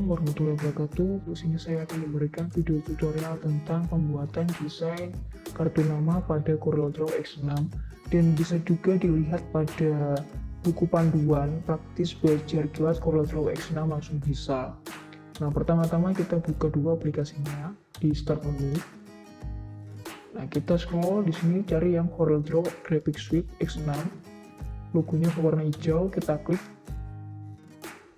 warahmatullahi wabarakatuh. Di sini saya akan memberikan video tutorial tentang pembuatan desain kartu nama pada CorelDRAW X6 dan bisa juga dilihat pada buku panduan praktis belajar kelas CorelDRAW X6 langsung bisa. Nah, pertama-tama kita buka dulu aplikasinya di Start menu. Nah, kita scroll di sini cari yang CorelDRAW Graphics Suite X6. Logonya berwarna hijau, kita klik.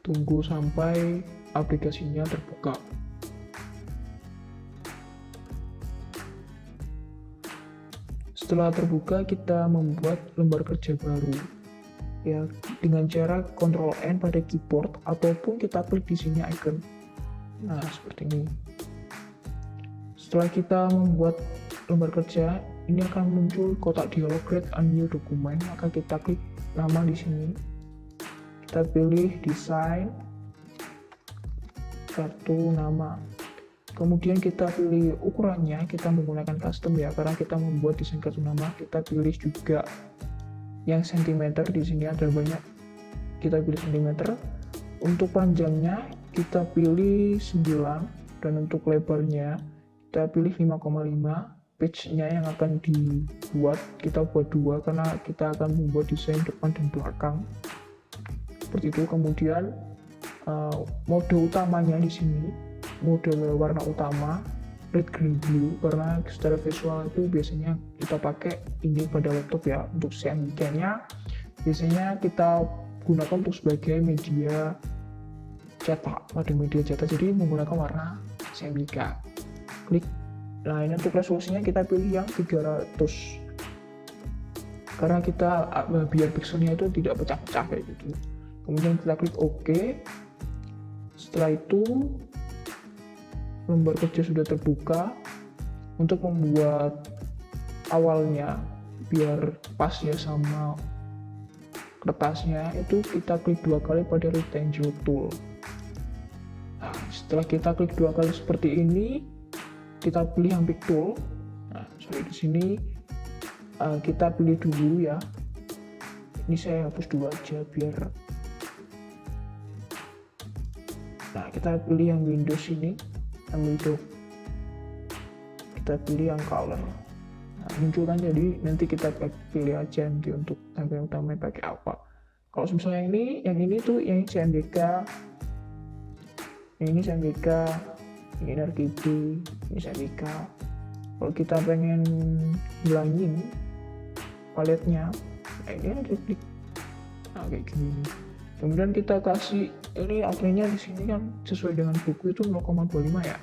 Tunggu sampai aplikasinya terbuka. Setelah terbuka, kita membuat lembar kerja baru ya dengan cara Ctrl N pada keyboard ataupun kita klik di sini icon. Nah, seperti ini. Setelah kita membuat lembar kerja, ini akan muncul kotak dialog Create a new document, maka kita klik nama di sini. Kita pilih desain kartu nama, kemudian kita pilih ukurannya, kita menggunakan custom ya karena kita membuat desain kartu nama. Kita pilih juga yang cm, di sini ada banyak, kita pilih cm. Untuk panjangnya kita pilih 9 dan untuk lebarnya kita pilih 5,5. Page-nya yang akan dibuat kita buat 2 karena kita akan membuat desain depan dan belakang. Seperti itu. Kemudian mode utamanya di sini mode warna utama red, green, blue karena secara visual itu biasanya kita pakai ini pada laptop ya. Untuk CMYK-nya biasanya kita gunakan untuk sebagai media cetak, pada media cetak, jadi menggunakan warna CMYK. Klik. Nah, ini untuk resolusinya kita pilih yang 300 karena kita biar pixelnya itu tidak pecah-pecah kayak gitu. Kemudian kita klik OK. Setelah itu lembar kerja sudah terbuka. Untuk membuat awalnya biar pas ya sama kertasnya, itu kita klik 2 kali pada rectangle tool. Nah, setelah kita klik 2 kali seperti ini, kita pilih yang pick tool. Nah, di sini kita pilih dulu ya. Ini saya hapus dulu aja biar. Nah, kita pilih yang Windows ini, yang window. Kita pilih yang color. Nah, muncul kan, jadi nanti kita pilih aja nanti untuk tampilan utama pakai apa. Kalau misalnya yang ini tuh yang CMYK, yang ini CMYK, ini RGB, ini CMYK. Kalau kita pengen hilangin paletnya, nah ini aja klik. Nah, kayak gini. Kemudian kita kasih ini akhirnya di sini kan sesuai dengan buku itu 0,25 ya.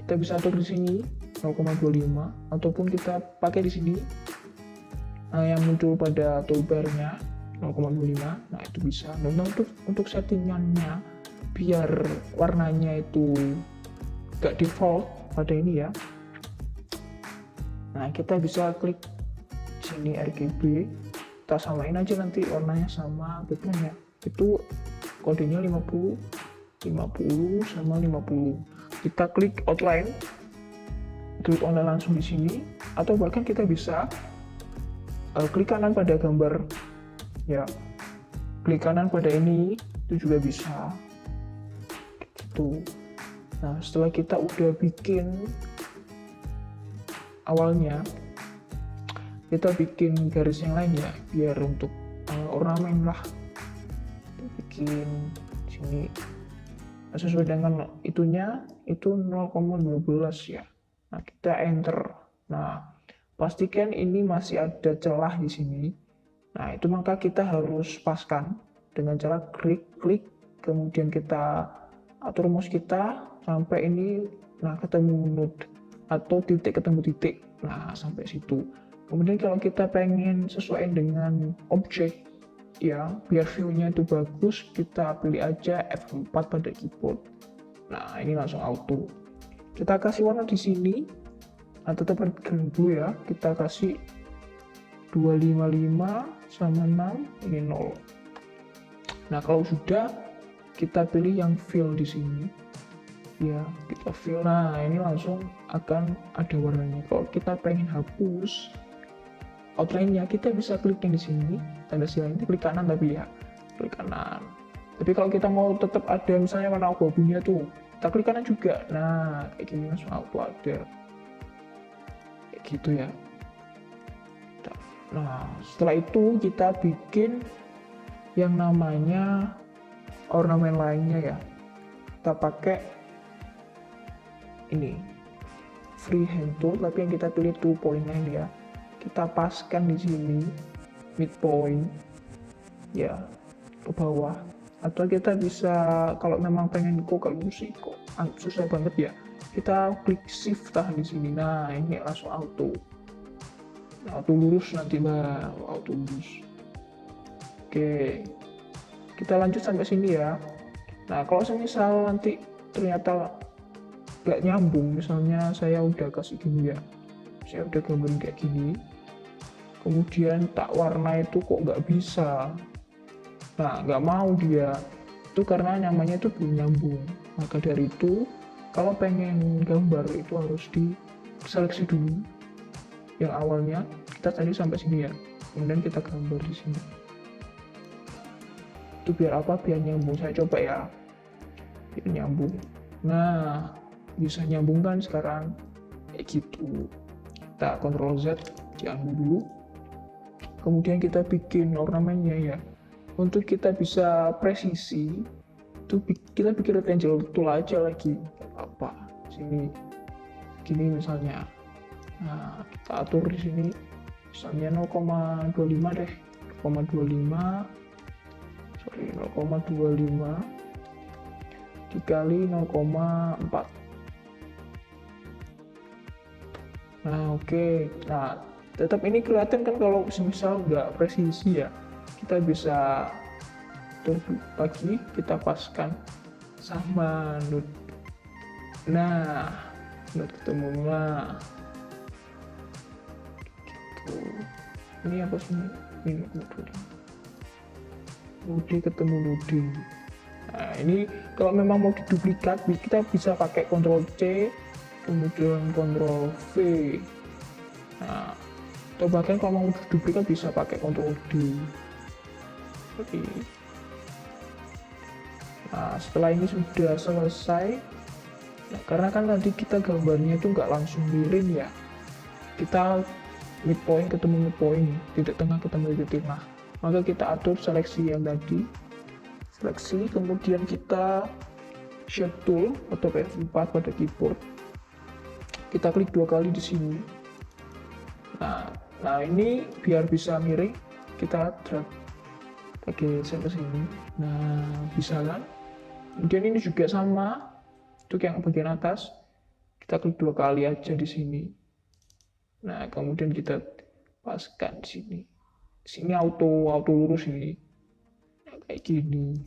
Kita bisa atur di sini 0,25 ataupun kita pakai di sini yang muncul pada toolbar-nya 0,25. Nah, itu bisa. Nah, untuk settingannya biar warnanya itu gak default pada ini ya. Nah, kita bisa klik di sini RGB. Kita samain aja nanti warnanya sama background-nya. Itu kodenya 50 sama 50. Kita klik outline, klik online langsung di sini, atau bahkan kita bisa klik kanan pada gambar ya, klik kanan pada ini itu juga bisa gitu. Nah, setelah kita udah bikin awalnya, kita bikin garis yang lain ya biar untuk ornamen lah. Bikin sini sesuai dengan itunya itu 0,12 ya. Nah, kita enter. Nah, pastikan ini masih ada celah di sini. Nah, itu maka kita harus paskan dengan cara klik, kemudian kita atur mouse kita sampai ini, nah ketemu node atau titik ketemu titik. Nah, sampai situ. Kemudian kalau kita pengen sesuai dengan objek ya, biar view-nya itu bagus, kita pilih aja F4 pada keyboard. Nah, ini langsung auto. Kita kasih warna di sini, nah tetap green blue ya. Kita kasih 255 sama 6, ini 0. Nah, kalau sudah, kita pilih yang fill di sini. Ya, kita fill. Nah, ini langsung akan ada warnanya. Kalau kita pengen hapus outline-nya, kita bisa klik yang di sini, tanda silang ini klik kanan tapi ya, klik kanan. Tapi kalau kita mau tetap ada misalnya warna abu-abunya tuh, kita klik kanan juga. Nah, kayak gini langsung auto ada. Kayak gitu ya. Nah, setelah itu kita bikin yang namanya ornamen lainnya ya. Kita pakai ini freehand tool, tapi yang kita pilih 2.9 ya. Kita paskan di sini midpoint ya ke bawah, atau kita bisa kalau memang pengen kok lurus sih kok susah banget ya, kita klik shift tahan di sini. Nah, ini langsung auto lurus nanti lah, auto lurus. Oke, kita lanjut sampai sini ya. Nah, kalau misal nanti ternyata nggak nyambung, misalnya saya udah kasih gini ya, saya udah gambarin kayak gini, kemudian tak warna itu kok nggak bisa, nah nggak mau dia, itu karena namanya itu belum nyambung. Maka dari itu, kalau pengen gambar itu harus diseleksi dulu yang awalnya, kita tadi sampai sini ya, kemudian kita gambar di sini. Itu biar apa? Biar nyambung. Saya coba ya, biar nyambung. Nah, bisa nyambung kan sekarang, kayak gitu. Kita Ctrl Z, diambil dulu, kemudian kita bikin ornamennya ya. Untuk kita bisa presisi itu kita bikin rectangle tool aja lagi, apa sini gini misalnya. Nah, kita atur di sini misalnya 0,25 deh, 0,25 dikali 0,4. Nah, oke. Nah, tetap ini kelihatan kan kalau misal nggak presisi ya, kita bisa lagi kita paskan sama node. Nah, node ketemu lah. Gitu. Ini apa sih? Ini node ketemu node. Nah, ini kalau memang mau diduplikat, kita bisa pakai Ctrl C, kemudian Ctrl V. Nah, atau bahkan kalau mau diduplikat bisa pakai Ctrl D. Oke. Nah, setelah ini sudah selesai, nah, karena kan tadi kita gambarnya itu nggak langsung miring ya, kita midpoint ketemu midpoint, titik tengah ketemu titik tengah, maka kita atur seleksi yang tadi, seleksi, kemudian kita shape tool atau F4 pada keyboard, kita klik 2 kali di sini. Nah, ini biar bisa miring, kita drag geser ke sini. Nah, bisa kan? Kemudian ini juga sama untuk yang bagian atas, kita klik 2 kali aja di sini. Nah, kemudian kita paskan di sini. Sini auto lurus ini. Nah, kayak gini.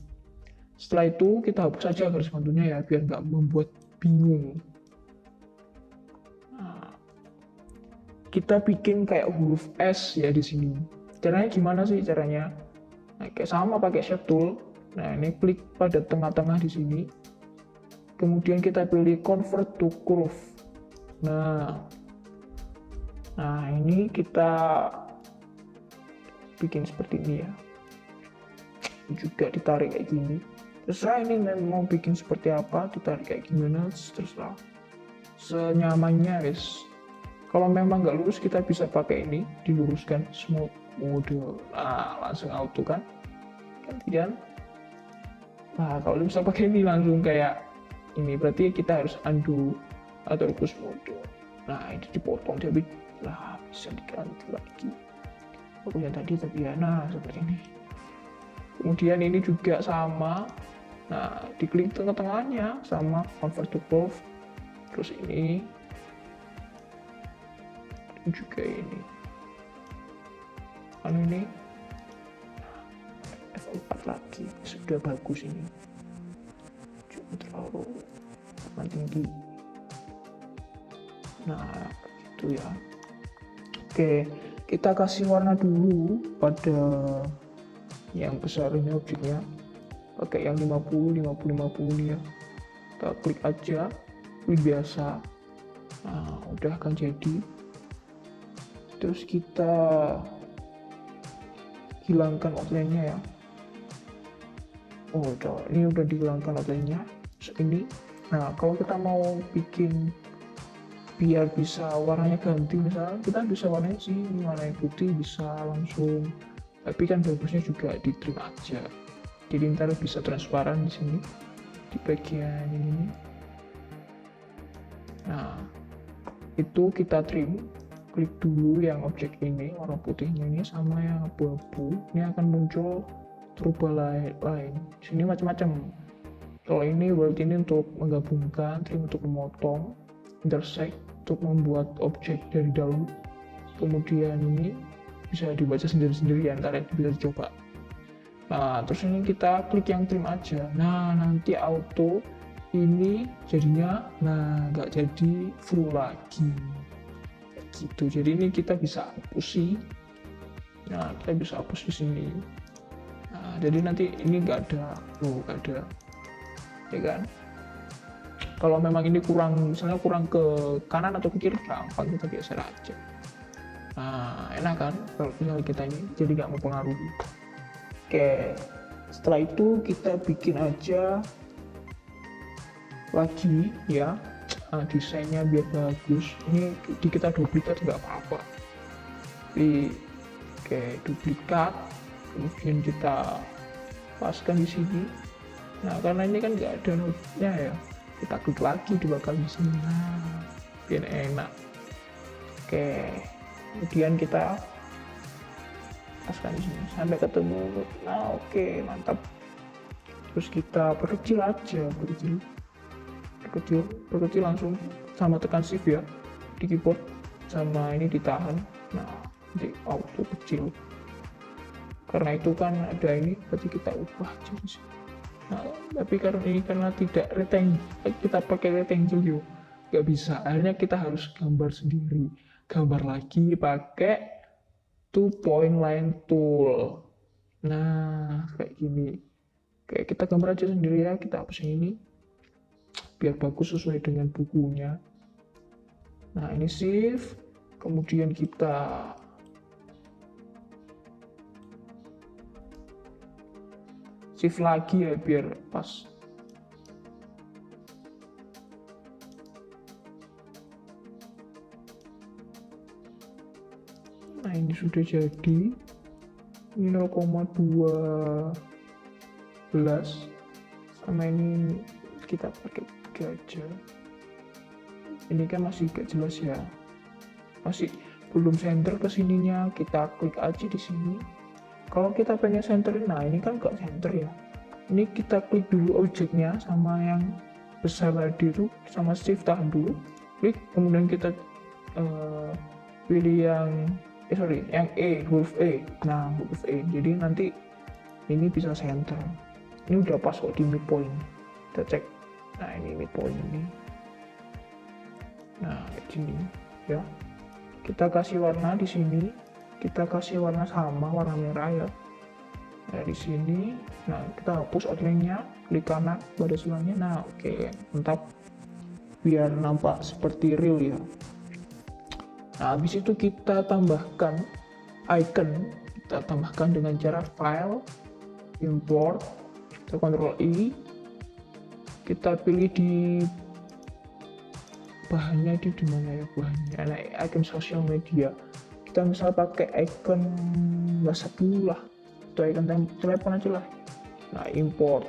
Setelah itu kita hapus saja garis bantunya ya, biar nggak membuat bingung. Nah, kita bikin kayak huruf S ya di sini. Caranya gimana sih caranya? Nah, kayak sama pakai shape tool. Nah, ini klik pada tengah-tengah di sini. Kemudian kita pilih convert to curve. Nah, ini kita bikin seperti ini ya. Juga ditarik kayak gini. Terserah ini mau bikin seperti apa, ditarik kayak gimana, terserah. Senyamannya guys. Kalau memang nggak lurus, kita bisa pakai ini, diluruskan smooth mode. Nah, langsung auto kan. Kemudian, nah kalau bisa pakai ini langsung kayak ini, berarti kita harus undo atau reverse mode. Nah, ini dipotong, tapi lah bisa diganti lagi. Aku yang tadi ya, nah seperti ini. Kemudian ini juga sama. Nah, diklik tengah-tengahnya sama convert to curve. Terus ini dan juga ini. Ini F4 lagi, sudah bagus ini. Cuma terlalu tinggi. Nah, itu ya. Oke, kita kasih warna dulu pada yang besar ini objeknya. Pakai yang 50 ya. Kita klik aja, klik biasa. Nah, udah akan jadi. Terus kita hilangkan outline-nya ya. Oh coba ini udah dihilangkan outline-nya ini. Nah kalau kita mau bikin biar bisa warnanya ganti, misalnya kita bisa warnanya sih ini warna putih bisa langsung, tapi kan bagusnya juga di trim aja, jadi ntar bisa transparan di sini di bagian ini. Nah itu kita trim, klik dulu yang objek ini warna putihnya ini sama yang abu-abu, ini akan muncul rubah lain. Sini macam-macam. Kalau ini world ini untuk menggabungkan, trim untuk memotong, intersect untuk membuat objek dari dalam. Kemudian ini bisa dibaca sendiri-sendiri, antara bisa dicoba. Nah, terus ini kita klik yang trim aja. Nah, nanti auto ini jadinya, nah nggak jadi full lagi. Gitu. Jadi ini kita bisa hapus sih. Nah, kita bisa hapus di sini. Nah, jadi nanti ini nggak ada, nggak ada, ya kan? Kalau memang ini kurang, misalnya kurang ke kanan atau ke kiri, gampang kita geser aja. Nah, enak kan kalau misalnya kita ini jadi nggak mempengaruhi. Oke, setelah itu kita bikin aja lagi ya, desainnya biar bagus. Ini kita duplikat nggak apa-apa. Oke, duplikat, kemudian kita paskan di sini. Nah, karena ini kan nggak ada node-nya ya, kita klik lagi dua kali di sini. Nah, biar enak. Oke, kemudian kita paskan di sini sampai ketemu. Nah, oke, mantap. Terus kita perkecil aja, perkecil langsung sama tekan shift ya di keyboard, sama ini ditahan. Nah, di auto kecil. Karena itu kan ada ini, berarti kita ubah aja di sini. Nah, tapi karena tidak rectangle, kita pakai rectangle yuk, nggak bisa. Akhirnya kita harus gambar sendiri, gambar lagi pakai 2-point line tool. Nah, kayak gini. Kayak kita gambar aja sendiri ya, kita hapus ini biar bagus sesuai dengan bukunya. Nah, ini shift, kemudian kita shift lagi ya biar pas. Nah, ini sudah jadi. Ini 0,12 sama ini kita pakai 3 aja. Ini kan masih gak jelas ya, masih belum center ke sininya. Kita klik aja di sini. Kalau kita pengen center, nah ini kan gak center ya, ini kita klik dulu objeknya sama yang besar tadi itu, sama shift tahan dulu, klik, kemudian kita pilih yang yang huruf E. Nah, huruf E, jadi nanti ini bisa center. Ini udah pas kok di midpoint, kita cek. Nah, ini midpoint ini. Nah, kayak gini ya. Kita kasih warna di sini, kita kasih warna sama, warna merah ya. Nah, di sini, nah kita hapus outline-nya, klik kanan pada sulangnya. Nah, oke, mantap. Biar nampak seperti real ya. Nah, habis itu kita tambahkan icon, kita tambahkan dengan cara file, import, kita Ctrl I, kita pilih di bahannya di mana ya bahannya, nah, icon sosial media. Kita misal pakai icon WhatsApp dulu lah, atau icon telepon aja lah. Nah, import.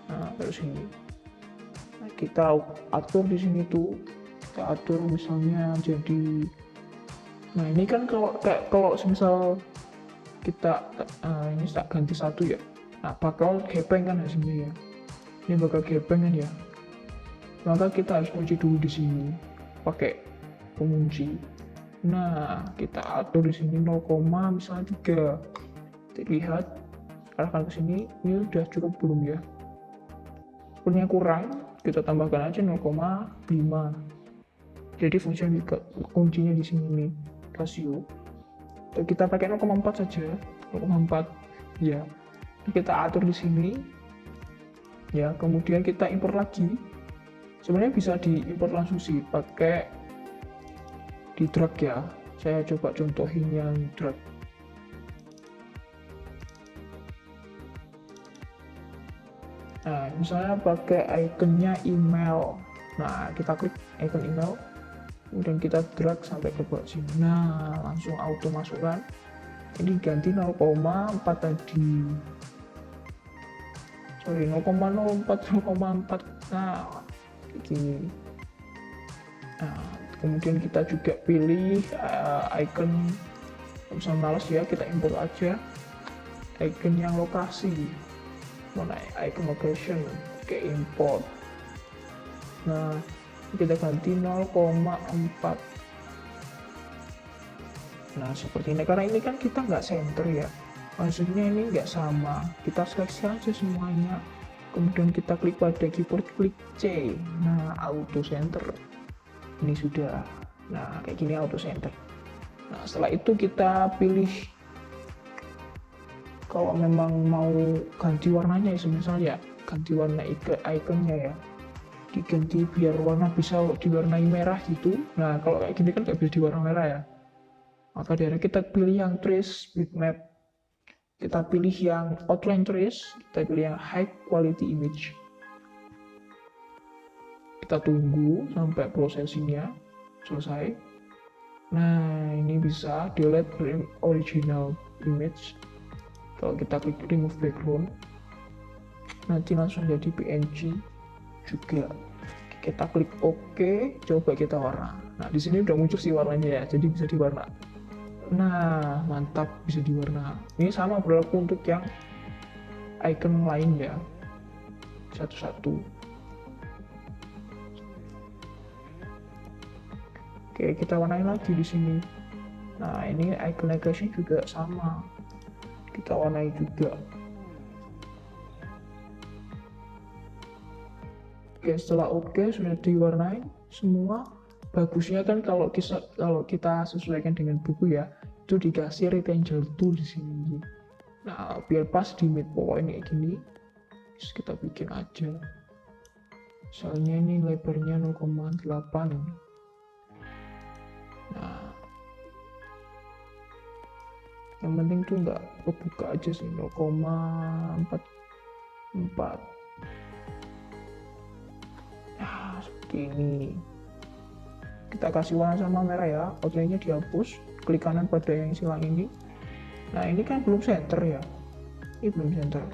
Nah, terus ini. Nah, kita atur di sini tuh. Kita atur misalnya jadi, nah ini kan kalau misal kita ini tak ganti satu ya, nah bakal gepeng kan hasilnya ya, ini bakal gepeng kan ya, maka kita harus kunci dulu di sini pakai pengunci. Nah, kita atur di sini 0, misalnya 3. Lihat, arahkan ke sini. Ini udah cukup belum ya? Sepertinya kurang, kita tambahkan aja 0,5. Jadi fungsi kuncinya di sini nih, rasio. Kita pakai 0,4 saja, 0,4 ya. Kita atur di sini ya. Kemudian kita import lagi. Sebenarnya bisa diimport langsung sih, pakai di drag ya. Saya coba contohin yang drag. Nah, misalnya pakai ikonnya email. Nah, kita klik icon email, kemudian kita drag sampai ke bawah sini. Nah, langsung auto masukkan. Ini ganti 0,4 tadi. Sorry, 0,04, 0,4. Nah, kayak gini. Nah, kemudian kita juga pilih icon, bisa males ya, kita import aja icon yang lokasi. Mana icon location, oke, import. Nah, kita ganti 0,4. Nah, seperti ini, karena ini kan kita nggak center ya, maksudnya ini nggak sama. Kita seleksi aja semuanya, kemudian kita klik pada keyboard, klik C. Nah, auto center ini sudah. Nah, kayak gini auto center. Nah, setelah itu kita pilih, kalau memang mau ganti warnanya ya, misalnya ganti warna ikonnya ya, diganti biar warna bisa diwarnai merah gitu. Nah, kalau kayak gini kan nggak bisa diwarna merah ya, maka dari kita pilih yang trace bitmap, kita pilih yang outline trace, kita pilih yang high quality image. Kita tunggu sampai prosesinya selesai. Nah, ini bisa delete original image. Kalau kita klik remove background, nanti langsung jadi PNG juga. Kita klik OK, coba kita warna. Nah, di sini udah muncul sih warnanya ya, jadi bisa diwarna. Nah, mantap, bisa diwarna. Ini sama berlaku untuk yang icon lain ya, satu-satu. Oke, kita warnai lagi di sini. Nah, ini icon location juga sama, kita warnai juga. Oke, setelah oke, sudah diwarnai semua. Bagusnya kan kalau kita sesuaikan dengan buku ya, itu dikasih rectangle tool di sini. Nah, biar pas di midpoint kayak gini, kita bikin aja. Misalnya ini lebarnya 0,8. Nah, yang penting tuh nggak kebuka aja sih, 0,44. Nah, seperti ini. Kita kasih warna sama merah ya, outline-nya dihapus, klik kanan pada yang silang ini. Nah, ini kan belum center ya, ini belum center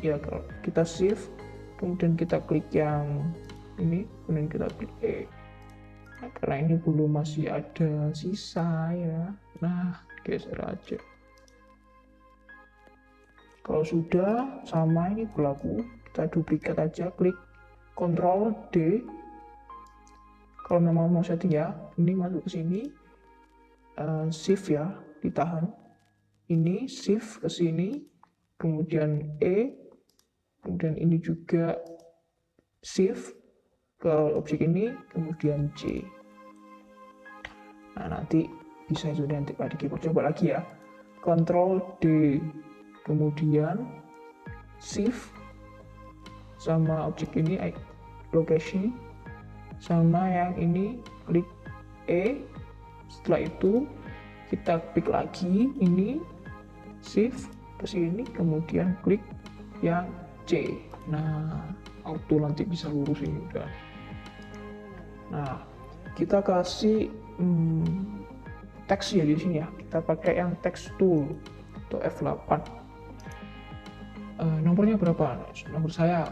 ya. Kalau kita shift, kemudian kita klik yang ini, kemudian kita klik E. Nah, karena ini belum, masih ada sisa ya, nah geser aja. Kalau sudah sama ini berlaku, kita duplikat aja, klik Ctrl D. Kalau memang mau setting ya, ini masuk ke sini, shift ya, ditahan. Ini shift ke sini, kemudian E, kemudian ini juga shift ke objek ini, kemudian C. Nah, nanti bisa sudah nanti pada keyboard. Coba lagi ya, Ctrl D, kemudian shift sama objek ini, location, sama yang ini klik E. Setelah itu kita klik lagi ini, shift ke sini, kemudian klik yang C. Nah, auto nanti bisa lurus ini udah. Nah, kita kasih teks ya di sini ya. Kita pakai yang text tool atau F8. Nomornya berapa? Nomor saya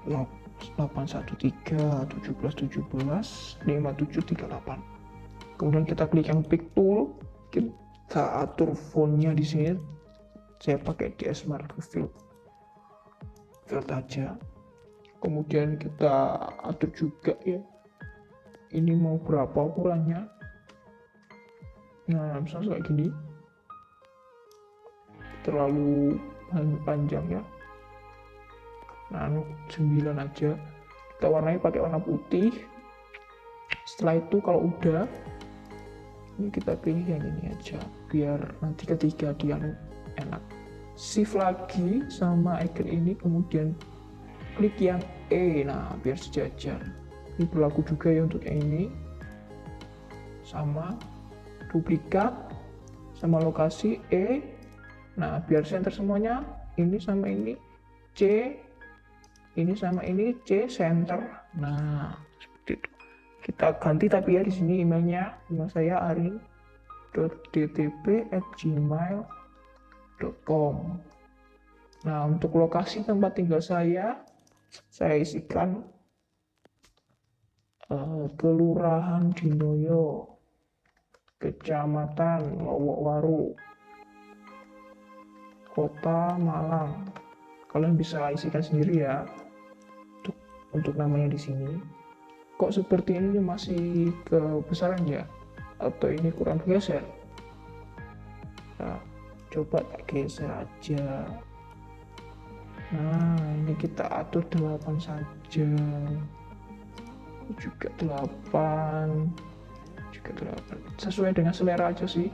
81317175738. Kemudian kita klik yang pick tool, kita atur fontnya di sini. Saya pakai DS Marker Field aja. Kemudian kita atur juga ya, ini mau berapa ukurannya. Nah, misalnya kayak gini, terlalu panjang ya. Nah, 9 aja. Kita warnai pakai warna putih. Setelah itu kalau udah, ini kita pilih yang ini aja, biar nanti ketika dia enak. Shift lagi sama icon ini, kemudian klik yang E. Nah, biar sejajar. Ini berlaku juga ya untuk yang ini. Sama, duplikat sama lokasi E. Nah, biar center semuanya, ini sama ini C. ini sama ini C center. Nah, seperti itu. Kita ganti tapi ya di sini emailnya. Email saya arin.dtp@gmail.com. Nah, untuk lokasi tempat tinggal saya isikan Kelurahan Dinoyo, Kecamatan Lowokwaru, Kota Malang. Kalian bisa isikan sendiri ya untuk namanya di sini. Kok seperti ini masih kebesaran ya? Atau ini kurang geser? Nah, coba tak geser aja. Nah, ini kita atur 8 saja. Juga 8. Juga 8. Sesuai dengan selera aja sih.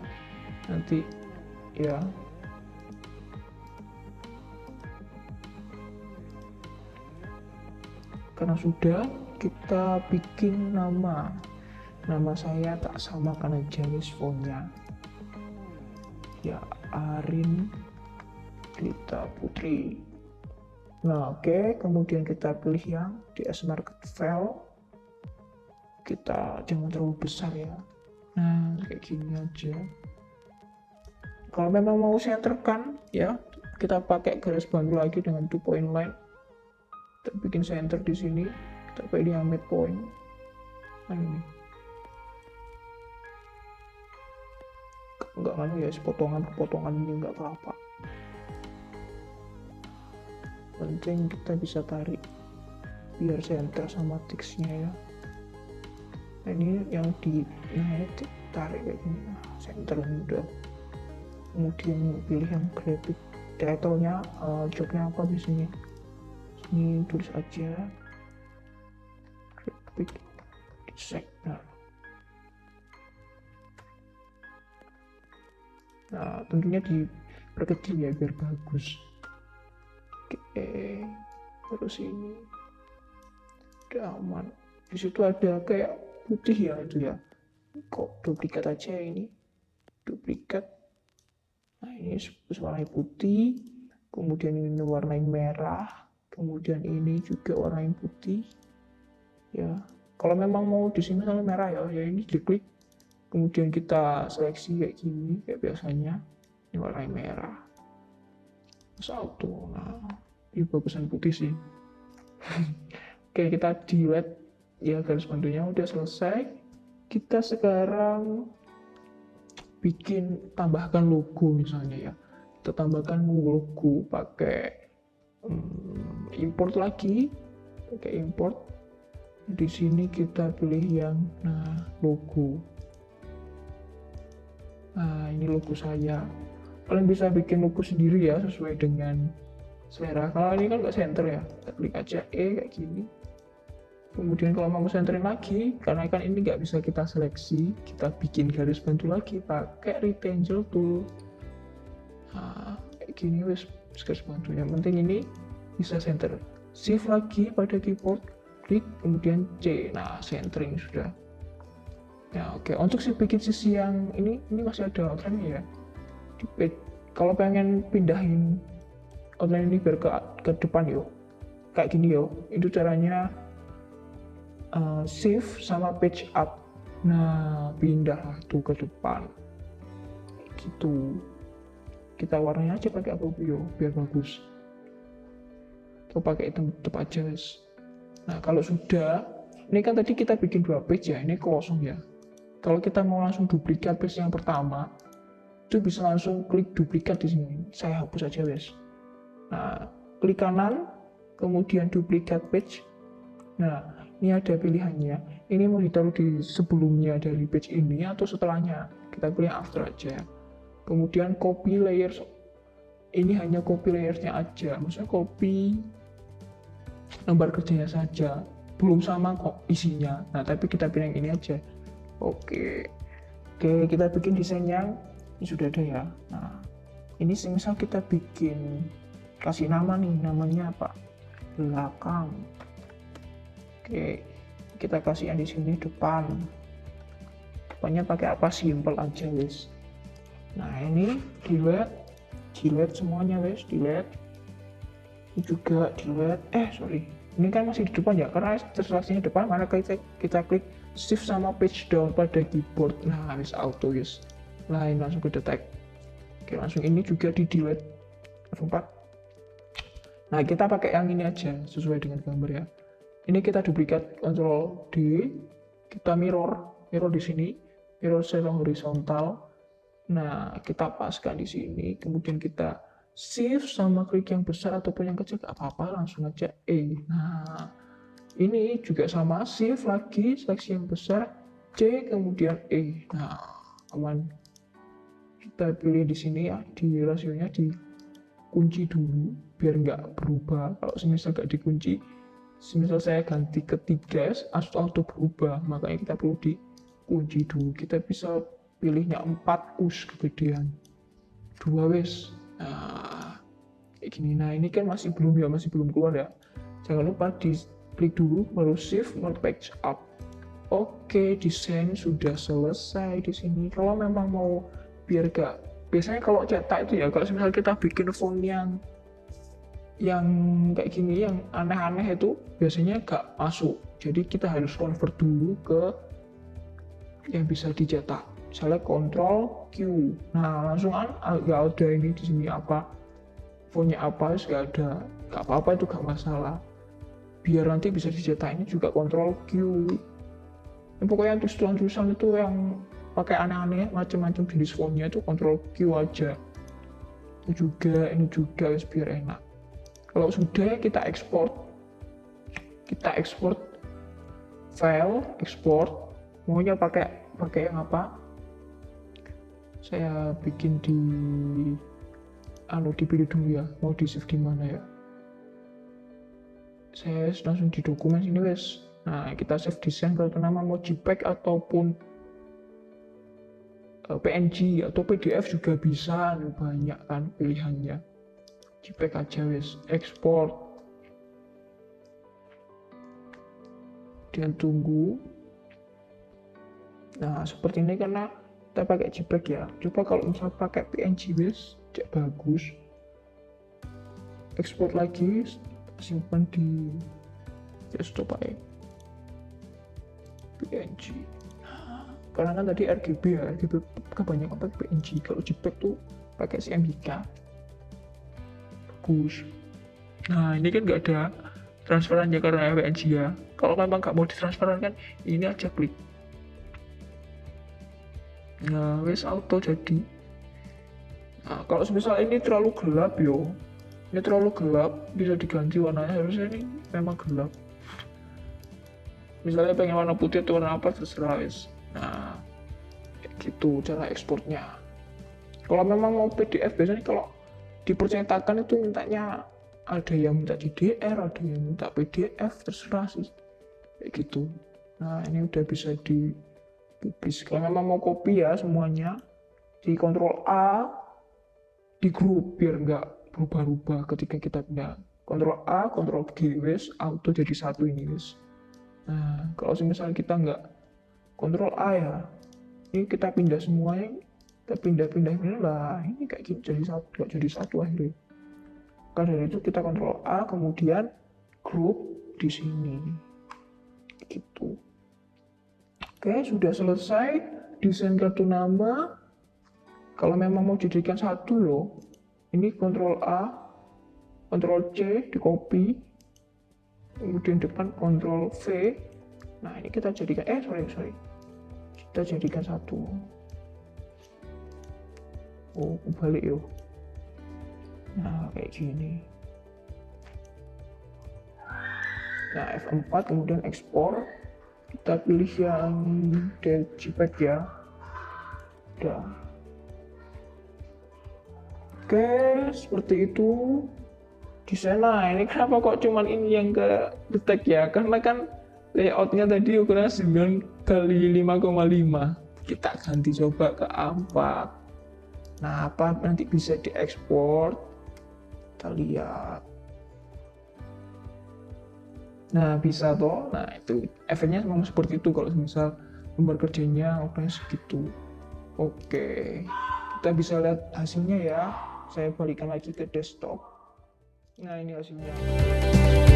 Nanti ya. Karena sudah, kita bikin nama. Nama saya tak samakan aja fontnya. Ya, Arin Glita Putri. Nah, oke. Kemudian kita pilih yang DS Market File. Kita jangan terlalu besar ya. Nah, kayak gini aja. Kalau memang mau centerkan ya, kita pakai garis bantu lagi dengan 2 point line. Kita bikin center di sini. Kita pilih yang midpoint. Nah, ini. Enggak kan ya, potongan ini enggak apa-apa. Penting kita bisa tarik biar center sama teksnya ya. Nah, ini yang tarik kayak gini. Nah, center udah. Kemudian pilih yang graphic title-nya, jobnya apa di sini. Sini tulis aja graphic designer. Nah, tentunya diperkecil ya biar bagus. Oke, terus ini udah aman. Di situ ada kayak putih ya itu ya. Kok duplikat aja ini? Duplikat. Nah, ini warnanya putih. Kemudian ini warnanya merah. Kemudian ini juga warnanya putih. Ya, kalau memang mau di sini sama merah ya ini diklik. Kemudian kita seleksi kayak gini, kayak biasanya. Ini warnanya merah. Auto. Nah, ini bagusan putih sih. Oke, kita delete ya garis bantunya udah selesai. Kita sekarang tambahkan logo misalnya ya. Kita tambahkan logo pakai import lagi, pakai import. Di sini kita pilih yang logo. Nah, ini logo saya. Kalian bisa bikin logo sendiri ya sesuai dengan selera. Kalau ini kan nggak center ya, kita klik aja kayak gini. Kemudian kalau mau centerin lagi, karena kan ini nggak bisa kita seleksi, kita bikin garis bantu lagi pakai rectangle tool. Nah, kayak gini wes garis bantu. Yang penting ini bisa center. Shift lagi pada keyboard, klik kemudian C. Nah, centering sudah. Ya oke. Untuk bikin sisi yang ini masih ada outline ya. Kalau pengen pindahin outline ini biar ke depan yuk, kayak gini yuk. Itu caranya shift sama page up. Nah, pindah tuh ke depan gitu. Kita warnanya aja pakai apa yuk biar bagus. Atau pakai hitam aja guys. Nah, kalau sudah, ini kan tadi kita bikin 2 page ya, ini kosong ya. Kalau kita mau langsung duplikat page yang pertama, itu bisa langsung klik duplikat di sini. Saya hapus aja guys. Nah, klik kanan, kemudian duplikat page. Nah, ini ada pilihannya. Ini mau ditaruh di sebelumnya dari page ini atau setelahnya. Kita pilih after aja. Kemudian copy layers. Ini hanya copy layers-nya aja. Maksudnya copy lembar kerjanya saja. Belum sama kok isinya. Nah, tapi kita pilih yang ini aja. Oke, kita bikin desain yang ini sudah ada ya. Nah, ini misal kita bikin kasih nama nih, namanya apa? Belakang. Oke, kita kasih yang di sini depan. Depannya pakai apa? Simple aja guys. Nah, ini delete semuanya guys, delete. Ini juga delete, ini kan masih di depan ya, karena seleksinya depan, mana kita klik shift sama page down pada keyboard. Nah, bisa auto guys. Nah, ini langsung ke detect. Oke, langsung ini juga di delete F4. Nah, kita pakai yang ini aja sesuai dengan gambar ya. Ini kita duplikat, Ctrl D, kita mirror di sini, mirror secara horizontal. Nah, kita paskan di sini, kemudian kita shift sama klik yang besar ataupun yang kecil, gak apa-apa, langsung aja E. Nah, ini juga sama, shift lagi, seleksi yang besar, C, kemudian E. Nah, aman. Kita pilih di sini ya, di rasionya dikunci dulu, biar nggak berubah. Kalau semisal nggak dikunci, semisal saya ganti ke 3, auto berubah, makanya kita perlu dikunci dulu. Kita bisa pilihnya 4 us kegedean, 2 wes. Nah, kayak gini. Nah, ini kan masih belum keluar ya. Jangan lupa di klik dulu, baru shift, baru page up. Oke, desain sudah selesai di sini. Kalau memang mau biar gak, biasanya kalau cetak itu ya, kalau misalnya kita bikin font yang kayak gini, yang aneh-aneh itu biasanya gak masuk. Jadi kita harus convert dulu ke yang bisa dicetak. Misalnya Ctrl Q. Nah, langsung nggak ada ini di sini apa, fontnya apa, nggak ada. Gak apa-apa, itu gak masalah. Biar nanti bisa dicetak, ini juga Ctrl Q. Pokoknya tulisan-tulisan itu yang pakai aneh-aneh macam-macam jenis fontnya itu Ctrl Q aja. Ini juga biar enak. Kalau sudah, kita ekspor file, ekspor. Maunya pakai yang apa? Saya bikin dipilih dulu ya, mau di save di mana ya. Saya langsung di dokumen sini wes. Nah, kita save desain, kalau nama mau JPEG ataupun PNG atau PDF juga bisa, banyak kan pilihannya. JPEG aja wes, ekspor. Dan tunggu. Nah, seperti ini karena kita pakai JPEG ya. Coba kalau misalnya pakai PNG wes, cek bagus. Ekspor lagi, simpan di desktop aja. PNG. Karena kan tadi RGB ya, RGB kebanyakan pakai PNG. Kalau JPEG tuh pakai CMYK. Bagus. Nah, ini kan nggak ada transferannya karena PNG ya. Kalau memang nggak mau ditransferan kan, ini aja klik. Nah, wes auto jadi. Nah, kalau misal ini terlalu gelap ini terlalu gelap, bisa diganti warnanya. Harusnya ini memang gelap. Misalnya pengen warna putih atau warna apa, terserah wes. Nah, kayak gitu cara ekspornya. Kalau memang mau PDF, biasanya kalau dipercetakan itu mintanya ada yang minta DDR, ada yang minta PDF, terserah sih. Kayak gitu. Nah, ini udah bisa dipublish. Kalau memang mau copy ya semuanya, di Ctrl A, di grup biar nggak berubah-ubah ketika kita pindah. Ctrl A, Ctrl G, wes auto jadi satu ini wes. Nah, kalau misalnya kita nggak Ctrl A ya, ini kita pindah semuanya, kita pindah ini lah, ini kayak gitu jadi satu akhirnya. Karena dari itu kita Ctrl A, kemudian group di sini, gitu. Oke, sudah selesai desain kartu nama. Kalau memang mau jadikan satu loh, ini Ctrl A, Ctrl C, di copy, kemudian depan Ctrl V. Nah, ini kita jadikan, kita jadikan satu. Oh, balik yuk. Nah, kayak gini. Nah, F4, kemudian ekspor. Kita pilih yang JPEG ya. Udah. Oke, seperti itu. Desain. Nah, ini kenapa kok cuman ini yang ke detect ya? Karena kan layoutnya tadi ukuran 9 kali 5,5. Kita ganti coba ke A4. Nah, apa nanti bisa diekspor? Kita lihat. Nah, bisa toh. Nah, itu efeknya memang seperti itu kalau misal nomor kerjanya ukurannya segitu. Oke. Kita bisa lihat hasilnya ya. Saya balikan lagi ke desktop. Nah, ini hasilnya.